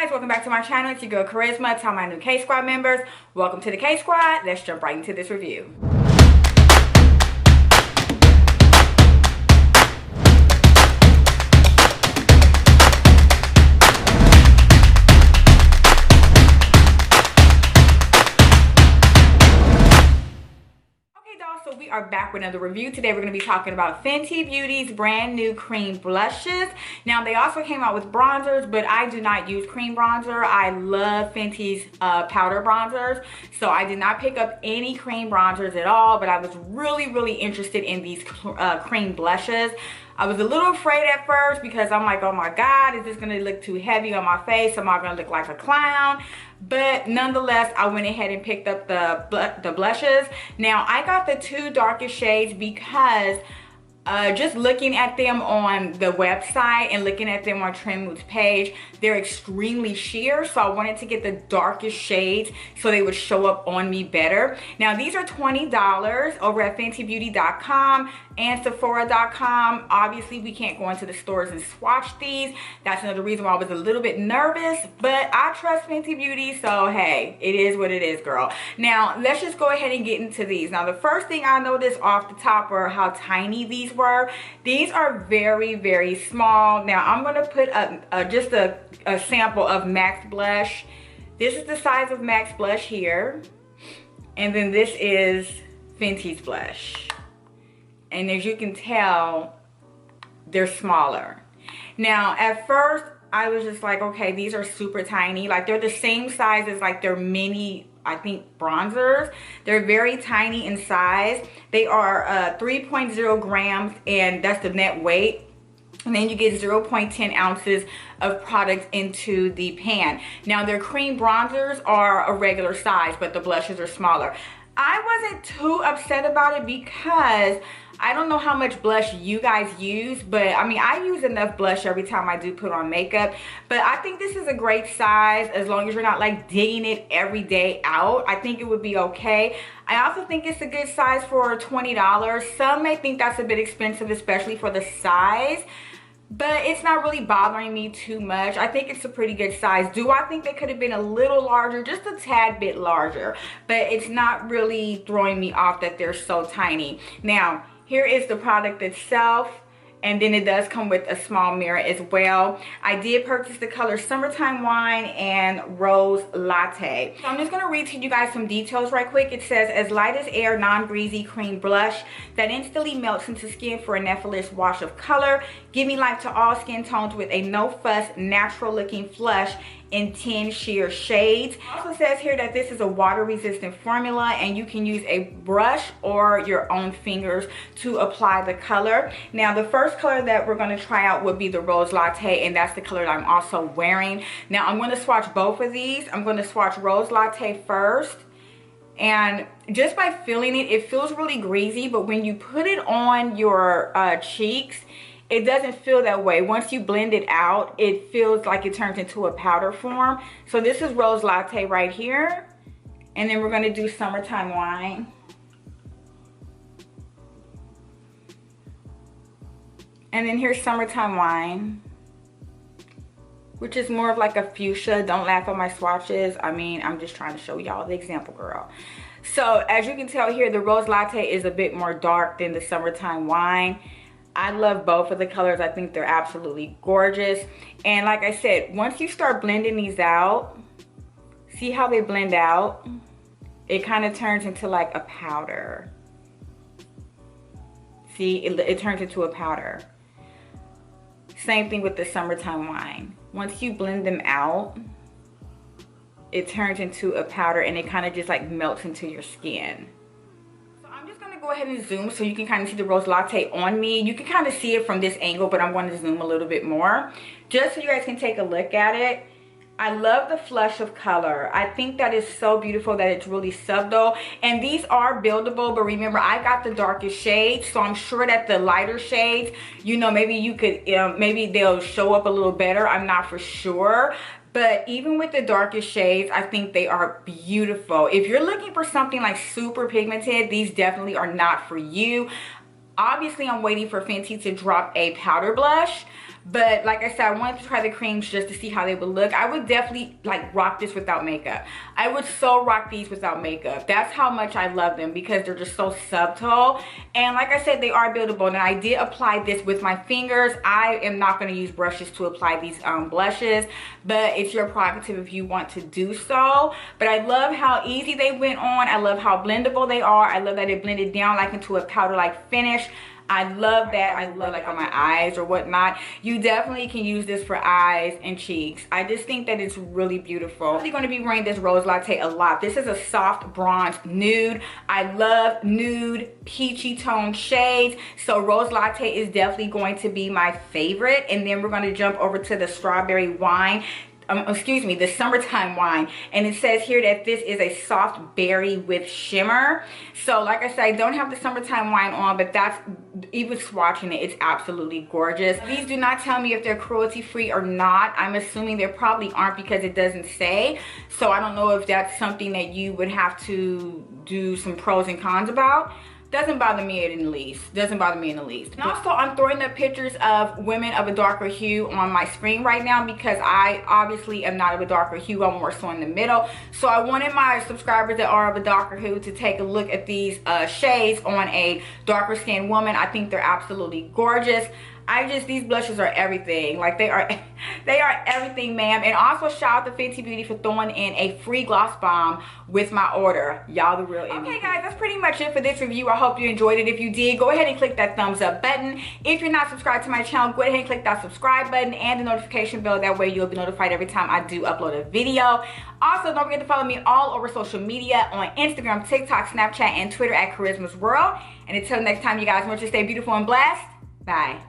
guys, welcome back to my channel. It's your girl Charisma. To all my new K Squad members, welcome to the K Squad. Let's jump right into this review. So we are back with another review. Today we're going to be talking about Fenty Beauty's brand new cream blushes. Now they also came out with bronzers, but I do not use cream bronzer. I love Fenty's powder bronzers, so I did not pick up any cream bronzers at all, but I was really interested in these cream blushes. I was a little afraid at first because I'm like, oh my god, is this going to look too heavy on my face? Am I going to look like a clown? But nonetheless, I went ahead and picked up the blushes. Now I got the two darkest shades because just looking at them on the website and looking at them on Trendmood's page, they're extremely sheer, so I wanted to get the darkest shades so they would show up on me better. Now these are $20 over at fentybeauty.com and sephora.com. Obviously we can't go into the stores and swatch these. That's another reason why I was a little bit nervous, but I trust Fenty Beauty, so hey, it is what it is, girl. Now let's just go ahead and get into these. Now the first thing I noticed off the top were how tiny these were. These are very small. Now I'm going to put just a sample of Max Blush. This is the size of Max Blush here, and then this is Fenty's blush, and as you can tell, they're smaller. Now at first I was just like, okay, these are super tiny, like they're the same size as like their mini, I think, bronzers. They're very tiny in size. They are 3.0 grams, and that's the net weight. And then you get 0.10 ounces of product into the pan. Now their cream bronzers are a regular size, but the blushes are smaller. I wasn't too upset about it because I don't know how much blush you guys use, but I mean, I use enough blush every time I do put on makeup. But I think this is a great size as long as you're not like digging it every day out. I think it would be okay. I also think it's a good size for $20. Some may think that's a bit expensive, especially for the size, but it's not really bothering me too much. I think it's a pretty good size. Do I think they could have been a little larger, just a tad bit larger, but it's not really throwing me off that they're so tiny. Now here is the product itself, and then it does come with a small mirror as well. I did purchase the color Summertime Wine and Rose Latte. So I'm just gonna read to you guys some details right quick. It says, as light as air, non-breezy cream blush that instantly melts into skin for an effortless wash of color, giving life to all skin tones with a no-fuss, natural-looking flush in 10 sheer shades. It also says here that this is a water-resistant formula, and you can use a brush or your own fingers to apply the color. Now the first color that we're going to try out would be the Rose Latte, and that's the color that I'm also wearing. Now I'm going to swatch both of these. I'm going to swatch Rose Latte first, and just by feeling it, it feels really greasy, but when you put it on your cheeks, it doesn't feel that way. Once you blend it out, it feels like it turns into a powder form. So this is Rose Latte right here, and then we're going to do Summertime Wine. And then here's Summertime Wine, which is more of like a fuchsia. Don't laugh at my swatches. I mean, I'm just trying to show y'all the example, girl. So as you can tell here, the Rose Latte is a bit more dark than the Summertime Wine. I love both of the colors. I think they're absolutely gorgeous. And like I said, once you start blending these out, see how they blend out? It kind of turns into like a powder. See, it turns into a powder. Same thing with the Summertime Wine. Once you blend them out, it turns into a powder, and it kind of just like melts into your skin. Go ahead and zoom so you can kind of see the Rose Latte on me. You can kind of see it from this angle, but I'm going to zoom a little bit more just so you guys can take a look at it. I love the flush of color. I think that is so beautiful that it's really subtle, and these are buildable, but remember I got the darkest shades, so I'm sure that the lighter shades, you know, maybe you could maybe they'll show up a little better. I'm not for sure. But even with the darkest shades, I think they are beautiful. If you're looking for something like super pigmented, these definitely are not for you. Obviously, I'm waiting for Fenty to drop a powder blush, But like I said, I wanted to try the creams just to see how they would look. I would definitely like rock this without makeup. I would so rock these without makeup. That's how much I love them because they're just so subtle. And like I said, they are buildable. And I did apply this with my fingers. I am not going to use brushes to apply these blushes, but it's your prerogative if you want to do so. But I love how easy they went on. I love how blendable they are. I love that it blended down like into a powder-like finish. I love that. I love like on my eyes or whatnot. You definitely can use this for eyes and cheeks. I just think that it's really beautiful. I'm really going to be wearing this Rose Latte a lot. This is a soft bronze nude. I love nude peachy tone shades. So Rose Latte is definitely going to be my favorite. And then we're going to jump over to the strawberry wine. Excuse me, the summertime wine, and it says here that this is a soft berry with shimmer. So like I said, I don't have the summertime wine on, but that's, even swatching it, it's absolutely gorgeous. These do not tell me if they're cruelty free or not. I'm assuming they probably aren't because it doesn't say. So I don't know if that's something that you would have to do some pros and cons about. Doesn't bother me in the least. Doesn't bother me in the least. And also, I'm throwing up pictures of women of a darker hue on my screen right now because I obviously am not of a darker hue. I'm more so in the middle. So I wanted my subscribers that are of a darker hue to take a look at these shades on a darker skinned woman. I think they're absolutely gorgeous. These blushes are everything. Like they are everything, ma'am. And also shout out to Fenty Beauty for throwing in a free gloss bomb with my order. Y'all the real MVP. Okay guys, that's pretty much it for this review. I hope you enjoyed it. If you did, go ahead and click that thumbs up button. If you're not subscribed to my channel, go ahead and click that subscribe button and the notification bell. That way you'll be notified every time I do upload a video. Also, don't forget to follow me all over social media on Instagram, TikTok, Snapchat, and Twitter at Charisma's World. And until next time, you guys, want you to stay beautiful and blessed. Bye.